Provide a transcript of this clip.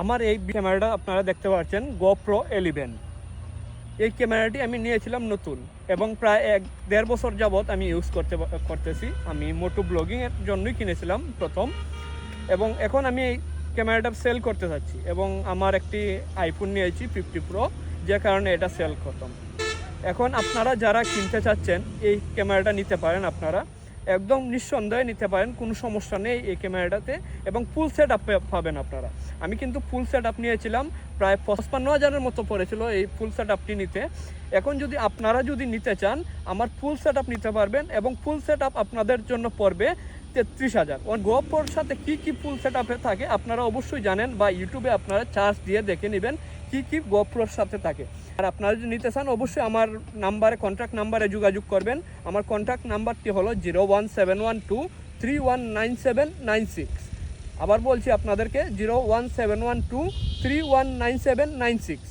আমার এই ক্যামেরাটা আপনারা দেখতে পাচ্ছেন GoPro 11। এই ক্যামেরাটি আমি নিয়েছিলাম নতুন এবং প্রায় 1-1.5 বছর যাবৎ আমি ইউজ করতেছি। আমি মোটো ব্লগিংয়ের জন্যই কিনেছিলাম প্রথম, এবং এখন আমি এই ক্যামেরাটা সেল করতে চাচ্ছি এবং আমার একটি আইফোন নিয়েছি 50 Pro, যে কারণে এটা সেল করতাম। এখন আপনারা যারা কিনতে চাচ্ছেন এই ক্যামেরাটা নিতে পারেন, আপনারা একদম নিঃসন্দেহে নিতে পারেন, কোনো সমস্যা নেই এই ক্যামেরাটাতে, এবং ফুল সেট আপ পাবেন আপনারা। আমি কিন্তু ফুল সেট আপ নিয়েছিলাম, প্রায় 55,000-এর মতো পড়েছিল এই ফুল সেট আপটি নিতে। এখন যদি আপনারা নিতে চান, আমার ফুল সেট আপ নিতে পারবেন, এবং ফুল সেট আপ আপনাদের জন্য পড়বে 33,000। GoProর সাথে কি ফুল সেট আপে থাকে আপনারা অবশ্যই জানেন, বা ইউটিউবে আপনারা চার্জ দিয়ে দেখে নেবেন কি GoProর সাথে থাকে। আর আপনারা যদি নিতে চান অবশ্যই আমার নাম্বারে, কন্ট্যাক্ট নাম্বারে যোগাযোগ করবেন। আমার কন্ট্যাক্ট নাম্বারটি হলো 01712319796। আবার বলছি আপনাদেরকে 01712319796।